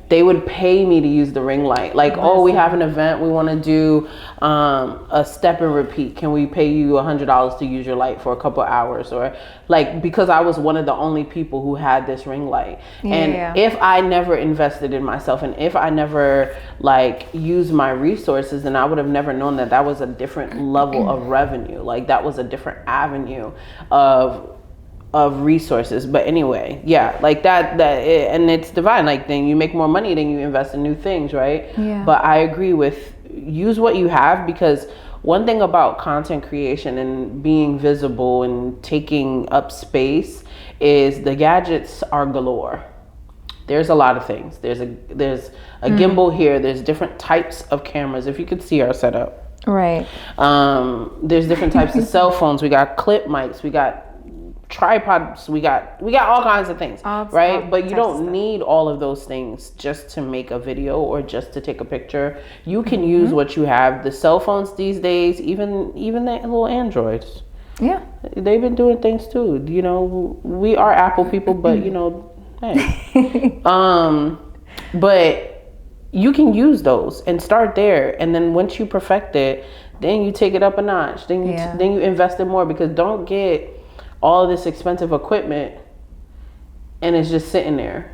A: They would pay me to use the ring light. Oh, we have an event, we want to do a step and repeat. Can we pay you $100 to use your light for a couple hours? Or because I was one of the only people who had this ring light. And if I never invested in myself, and if I never used my resources, then I would have never known that was a different level of revenue. That was a different avenue of resources. But anyway, and it's divine. Then you make more money, then you invest in new things, right? But I agree with, use what you have, because one thing about content creation and being visible and taking up space is the gadgets are galore. There's a lot of things. There's a gimbal here. There's different types of cameras. If you could see our setup, right? There's different types of cell phones. We got clip mics. We got tripods, we got all kinds of things, right? But you don't need all of those things just to make a video or just to take a picture. You can use what you have. The cell phones these days, even the little Androids, they've been doing things too. We are Apple people, but hey. But you can use those and start there, and then once you perfect it, then you take it up a notch. Then you invest in more, because don't get all of this expensive equipment and it's just sitting there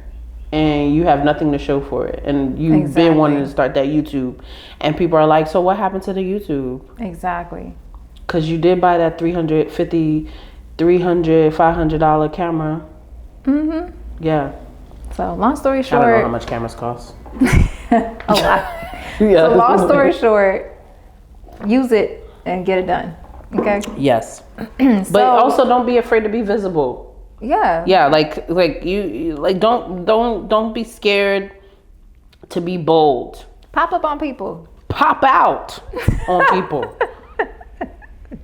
A: and you have nothing to show for it, and you've been wanting to start that YouTube, and people are like, so what happened to the YouTube?
B: Exactly.
A: Because you did buy that $350, $500 camera. Yeah.
B: So long story short,
A: I don't know how much cameras cost.
B: a lot. Yeah. So long story short, use it and get it done. Okay.
A: Yes. But also don't be afraid to be visible. Yeah, like you like don't be scared to be bold.
B: Pop up on people.
A: Pop out on people.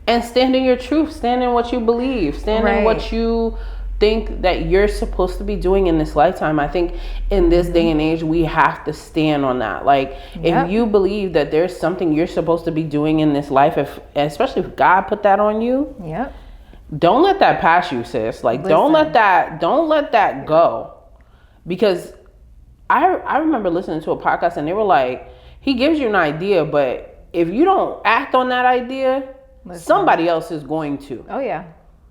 A: And stand in your truth, stand in what you believe, stand in what you think that you're supposed to be doing in this lifetime. I think in this day and age we have to stand on that. Like if you believe that there's something you're supposed to be doing in this life, especially if God put that on you, don't let that pass you, sis. Like don't let that go. Because I remember listening to a podcast and they were like, he gives you an idea, but if you don't act on that idea, somebody else is going to.
B: Oh yeah,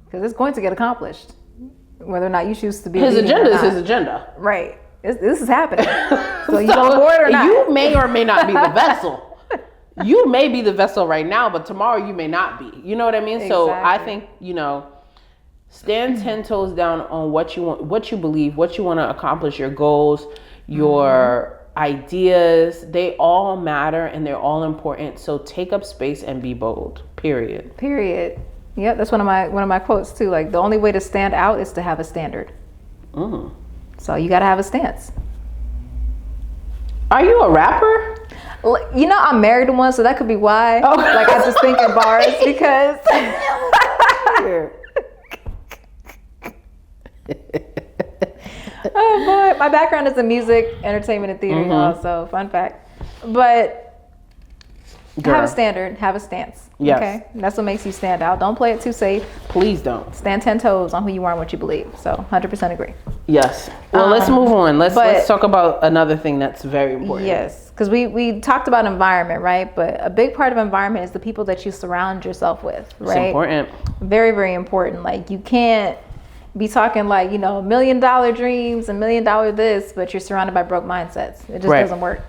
B: because it's going to get accomplished, whether or not you choose to be.
A: His agenda is his agenda.
B: Right. This is happening. So you on board or not? You
A: may or may not be the vessel. You may be the vessel right now, but tomorrow you may not be. You know what I mean? Exactly. So I think, stand 10 toes down on what you want, what you believe, what you want to accomplish, your goals, your ideas. They all matter and they're all important. So take up space and be bold. Period.
B: Yep, that's one of my quotes too. Like the only way to stand out is to have a standard. So you got to have a stance.
A: Are you a rapper?
B: I'm married to one, so that could be why. Oh. Like I just think in bars because. Oh boy, my background is in music, entertainment, and theater, also fun fact. But have a standard, have a stance.
A: Yes.
B: Okay, that's what makes you stand out. Don't play it too safe.
A: Please don't.
B: Stand 10 toes on who you are and what you believe. So 100% agree.
A: Yes. Well, let's move on. Let's talk about another thing that's very important.
B: Yes, because we talked about environment, right? But a big part of environment is the people that you surround yourself with, right?
A: It's important.
B: Very, very important. Like you can't be talking like, $1 million dreams, $1 million this, but you're surrounded by broke mindsets. It just doesn't work,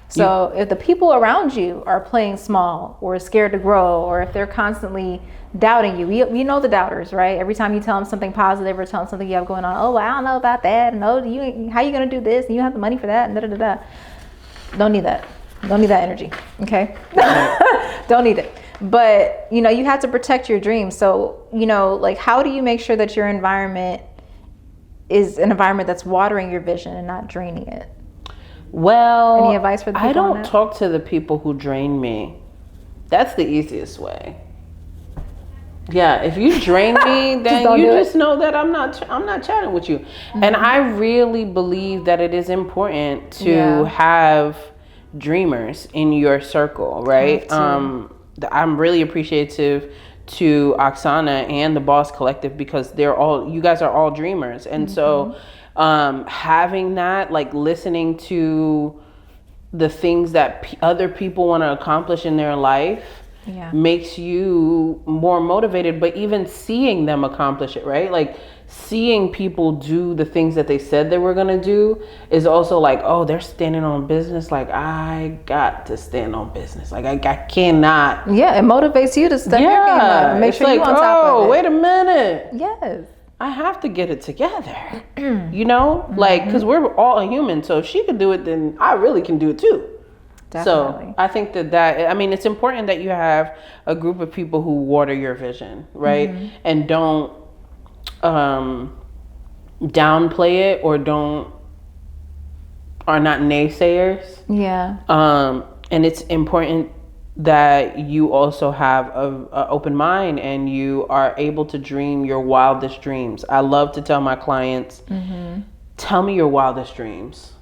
B: So if the people around you are playing small or scared to grow, or if they're constantly doubting you, we know the doubters, right? Every time you tell them something positive or tell them something you have going on, oh, well, I don't know about that. And how you going to do this? And you have the money for that. And da-da-da-da. Don't need that. Don't need that energy. Okay. Don't need it. But, you have to protect your dreams. So, like how do you make sure that your environment is an environment that's watering your vision and not draining it?
A: Well,
B: any advice for the people?
A: I don't talk to the people who drain me. That's the easiest way. Yeah, if you drain me, then you just know that I'm not chatting with you. And I really believe that it is important to have dreamers in your circle, right? I'm really appreciative to Oksana and the Boss Collective because you guys are all dreamers. And so having that, like listening to the things that other people want to accomplish in their life makes you more motivated. But even seeing them accomplish it, right? Like seeing people do the things that they said they were going to do is also like, oh, they're standing on business. Like I got to stand on business. Like I cannot.
B: Yeah, it motivates you to step your game up and make sure you're on top of it.
A: Oh, wait a minute.
B: Yes.
A: I have to get it together, like, because we're all human. So if she could do it, then I really can do it too. Definitely. So I think that it's important that you have a group of people who water your vision, right? And don't downplay it or are not naysayers.
B: Yeah.
A: And it's important that you also have an open mind and you are able to dream your wildest dreams. I love to tell my clients, tell me your wildest dreams.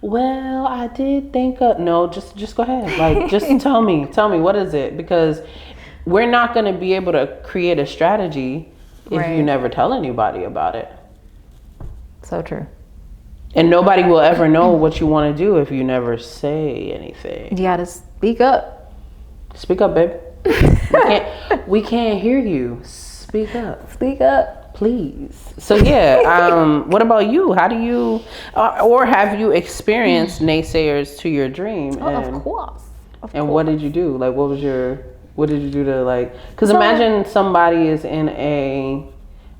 A: Well, I did think no, just go ahead. Like, just tell me, what is it? Because we're not going to be able to create a strategy if you never tell anybody about it.
B: So true.
A: And nobody will ever know what you want to do if you never say anything.
B: You got to speak up.
A: Speak up, babe. We can't hear you. Speak up.
B: Speak up.
A: Please. So yeah, what about you? How do you, or have you experienced naysayers to your dream?
B: Of course.
A: And what did you do? Like, what did you do to like, because imagine somebody is in a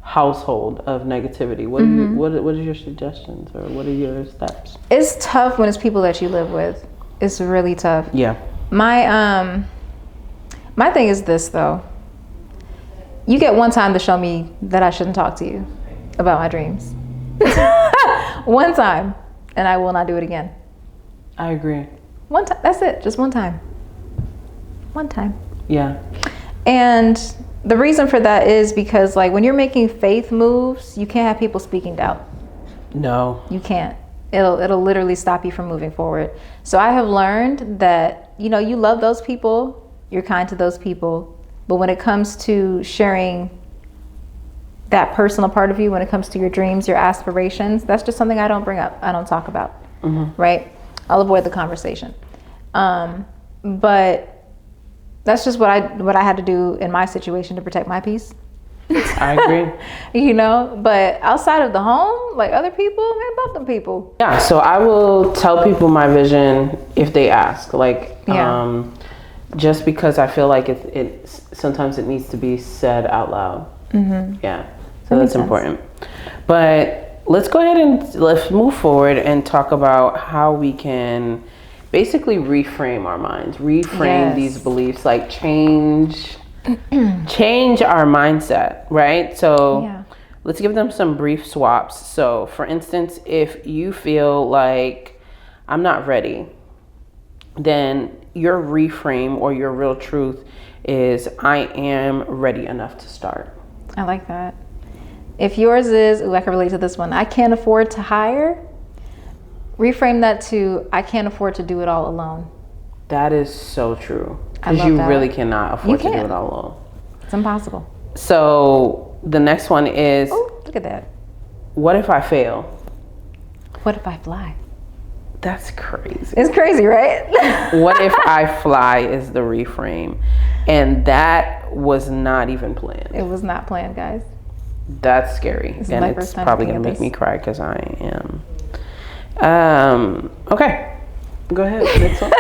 A: household of negativity. What are your suggestions, or what are your steps?
B: It's tough when it's people that you live with. It's really tough.
A: Yeah.
B: My thing is this though. You get one time to show me that I shouldn't talk to you about my dreams. One time, and I will not do it again.
A: I agree.
B: One time, that's it, just one time. One time.
A: Yeah.
B: And the reason for that is because like when you're making faith moves, you can't have people speaking doubt.
A: No.
B: You can't. It'll literally stop you from moving forward. So I have learned that, you love those people, you're kind to those people, but when it comes to sharing that personal part of you, when it comes to your dreams, your aspirations, that's just something I don't bring up. I don't talk about, right? I'll avoid the conversation. But that's just what I had to do in my situation to protect my peace.
A: I agree.
B: But outside of the home, like other people, man, about them people.
A: Yeah, so I will tell people my vision if they ask. Like, just because I feel like it sometimes it needs to be said out loud. Yeah, so that's important. But let's go ahead and let's move forward and talk about how we can basically reframe our minds, reframe these beliefs, like change our mindset, right? So let's give them some brief swaps. So for instance, if you feel like I'm not ready, then your reframe or your real truth is I am ready enough to start.
B: I like that. If yours is, I can relate to this one, I can't afford to hire, reframe that to I can't afford to do it all alone.
A: That is so true. Because you really cannot afford to do it all alone.
B: It's impossible.
A: So the next one is,
B: look at that.
A: What if I fail?
B: What if I fly?
A: That's crazy.
B: It's crazy, right?
A: What if I fly is the reframe. And that was not even planned.
B: It was not planned, guys.
A: That's scary. And it's probably going to make me cry because I am. Okay. Go ahead. Next one.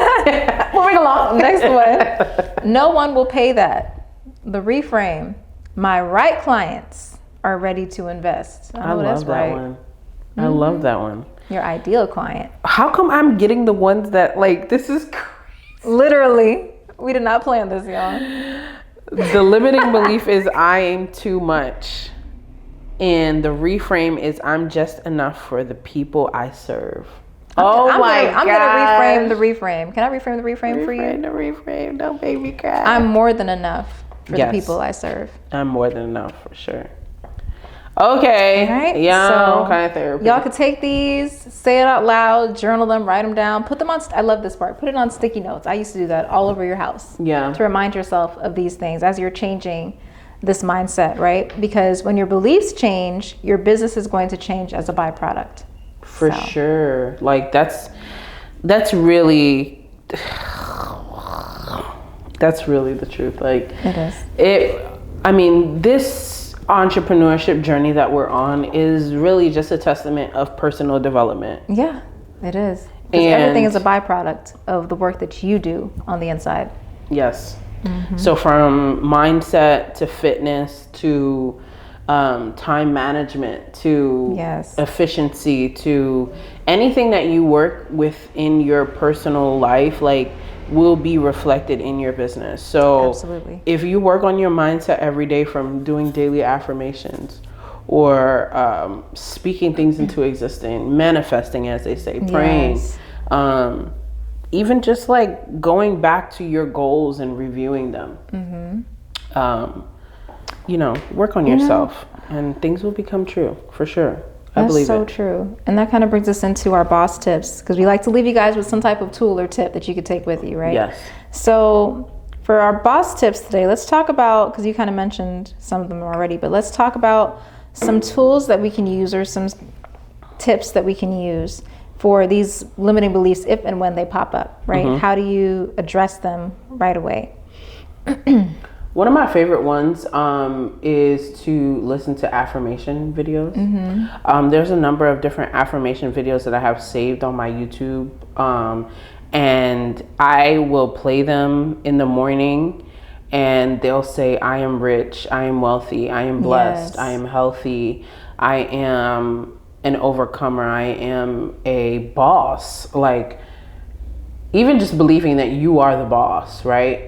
B: Moving along. Next one. No one will pay that. The reframe. My right clients are ready to invest.
A: I love that one. I love that one.
B: Your ideal client.
A: How come I'm getting the ones that like, this is crazy.
B: Literally. We did not plan this, y'all.
A: The limiting belief is I am too much. And the reframe is I'm just enough for the people I serve. I'm gonna
B: reframe the reframe. Can I reframe the reframe for you?
A: Reframe the reframe. Don't make me cry.
B: I'm more than enough for the people I serve.
A: I'm more than enough for sure. Okay.
B: All right.
A: Yeah.
B: So
A: kind of therapy.
B: Y'all could take these, say it out loud, journal them, write them down, put them on. I love this part. Put it on sticky notes. I used to do that all over your house.
A: Yeah.
B: To remind yourself of these things as you're changing this mindset, right? Because when your beliefs change, your business is going to change as a byproduct.
A: For sure. Like that's really the truth. Like
B: it is.
A: This entrepreneurship journey that we're on is really just a testament of personal development.
B: Yeah, it is. Because everything is a byproduct of the work that you do on the inside.
A: Yes. So from mindset to fitness to time management to efficiency to anything that you work with in your personal life, like will be reflected in your business. So
B: absolutely.
A: If you work on your mindset every day from doing daily affirmations or speaking things into existence, manifesting, as they say, praying, even just like going back to your goals and reviewing them, work on yourself and things will become true for sure. I believe
B: That's so true. And that kind of brings us into our boss tips, because we like to leave you guys with some type of tool or tip that you could take with you, right?
A: Yes.
B: So for our boss tips today, let's talk about, because you kind of mentioned some of them already, but let's talk about some tools that we can use or some tips that we can use for these limiting beliefs if and when they pop up, right? How do you address them right away?
A: One of my favorite ones is to listen to affirmation videos. There's a number of different affirmation videos that I have saved on my YouTube. And I will play them in the morning, and they'll say, I am rich, I am wealthy, I am blessed, I am healthy, I am an overcomer, I am a boss. Like, even just believing that you are the boss, right?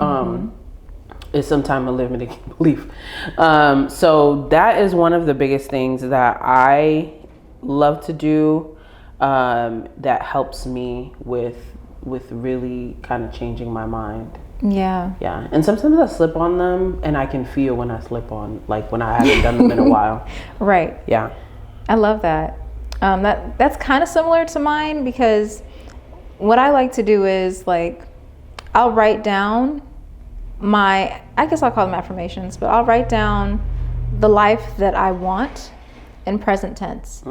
A: Is sometimes a limiting belief. So that is one of the biggest things that I love to do, that helps me with really kind of changing my mind. Yeah. And sometimes I slip on them, and I can feel when I slip on, like when I haven't done them in a while.
B: Right.
A: Yeah.
B: I love that. That's kind of similar to mine, because what I like to do is, like, I'll write down I guess I'll call them affirmations, but I'll write down the life that I want in present tense.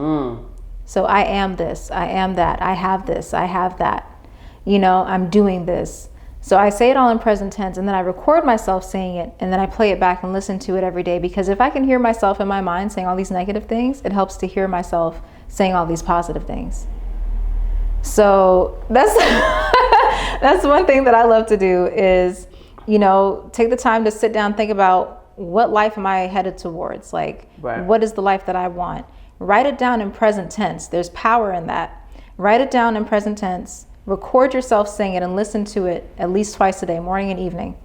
B: So I am this, I am that, I have this, I have that, I'm doing this. So I say it all in present tense, and then I record myself saying it, and then I play it back and listen to it every day, because if I can hear myself in my mind saying all these negative things, it helps to hear myself saying all these positive things. So that's that's one thing that I love to do is, take the time to sit down, think about, what life am I headed towards? Like, what is the life that I want? Write it down in present tense. There's power in that. Write it down in present tense. Record yourself saying it and listen to it at least twice a day, morning and evening.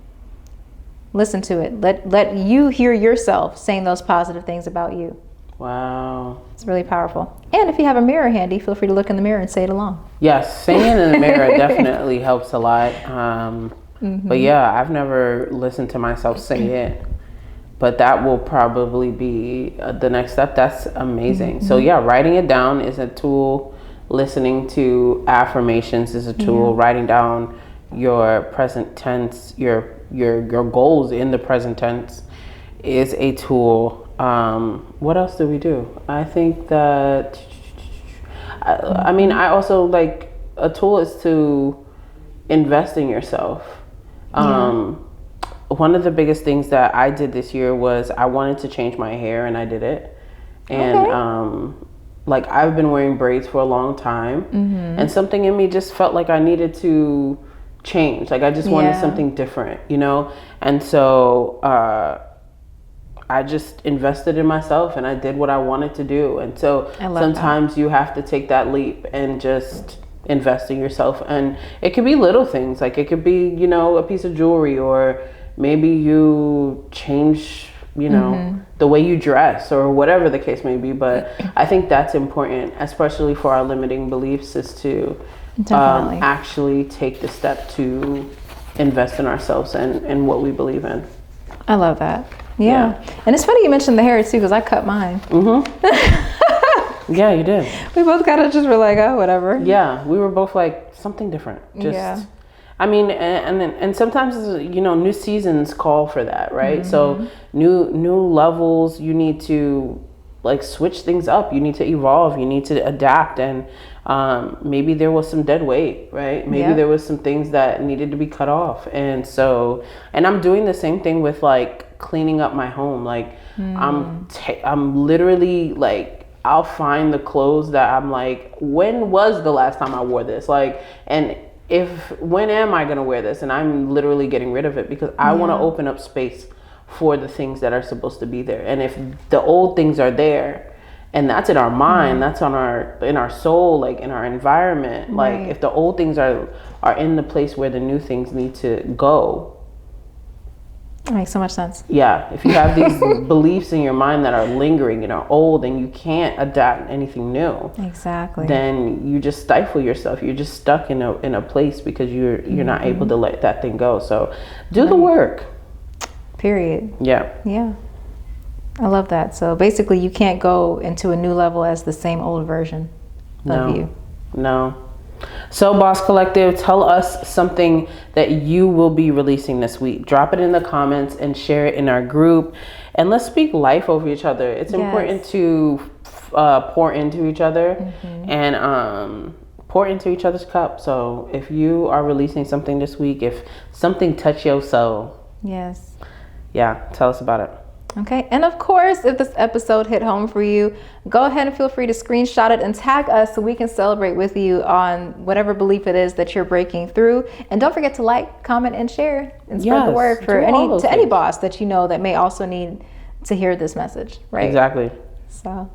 B: Listen to it. Let you hear yourself saying those positive things about you.
A: Wow.
B: It's really powerful. And if you have a mirror handy, feel free to look in the mirror and say it along.
A: Yes, saying it in the mirror definitely helps a lot. But yeah, I've never listened to myself say it. But that will probably be the next step. That's amazing. So yeah, writing it down is a tool. Listening to affirmations is a tool. Writing down your present tense, your goals in the present tense is a tool. What else do we do? I think that, I mean, I also like, a tool is to invest in yourself. One of the biggest things that I did this year was I wanted to change my hair, and I did it. And like, I've been wearing braids for a long time, and something in me just felt like I needed to change. Like, I just wanted something different, And so I just invested in myself, and I did what I wanted to do. And so sometimes you have to take that leap and just invest in yourself. And it could be little things. Like, it could be, a piece of jewelry, or maybe you change, the way you dress, or whatever the case may be. But I think that's important, especially for our limiting beliefs, is to actually take the step to invest in ourselves and what we believe in.
B: I love that. Yeah. And it's funny you mentioned the hair too, because I cut mine.
A: Yeah, you did.
B: We both kind of just were like, oh, whatever.
A: Yeah, we were both like, something different. I mean, and sometimes, new seasons call for that, right? So new levels, you need to like switch things up. You need to evolve. You need to adapt. And maybe there was some dead weight, right? Maybe there was some things that needed to be cut off. And so, and I'm doing the same thing with like cleaning up my home. Like I'm literally like, I'll find the clothes that I'm like, when was the last time I wore this? Like, and when am I going to wear this? And I'm literally getting rid of it, because I want to open up space for the things that are supposed to be there. And if the old things are there, and that's in our mind, that's in our soul, like in our environment, like if the old things are in the place where the new things need to go.
B: That makes so much sense.
A: Yeah, if you have these beliefs in your mind that are lingering and are old, and you can't adapt anything new,
B: exactly,
A: then you just stifle yourself. You're just stuck in a place because you're not able to let that thing go. So do the work. Period. Yeah.
B: I love that. So basically, you can't go into a new level as the same old version of you. No. So Boss Collective, tell us something that you will be releasing this week. Drop it in the comments and share it in our group. And let's speak life over each other. It's important to pour into each other and pour into each other's cup. So if you are releasing something this week, if something touch your soul,
A: yeah, tell us about it.
B: Okay, and of course, if this episode hit home for you, go ahead and feel free to screenshot it and tag us so we can celebrate with you on whatever belief it is that you're breaking through. And don't forget to like, comment, and share, and spread the word for any boss that you know that may also need to hear this message, right?
A: Exactly.
B: So,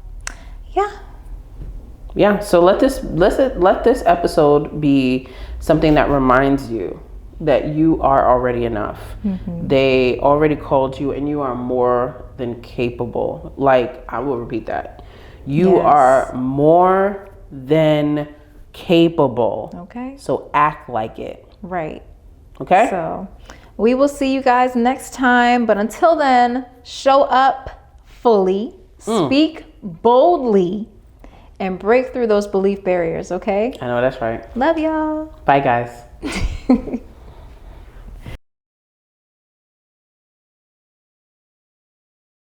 A: yeah. So let this episode be something that reminds you that you are already enough. They already called you, and you are more than capable. Like, I will repeat that. You are more than capable.
B: Okay.
A: So act like it.
B: Right.
A: Okay.
B: So we will see you guys next time. But until then, show up fully, speak boldly, and break through those belief barriers. Okay.
A: I know that's right.
B: Love y'all.
A: Bye, guys.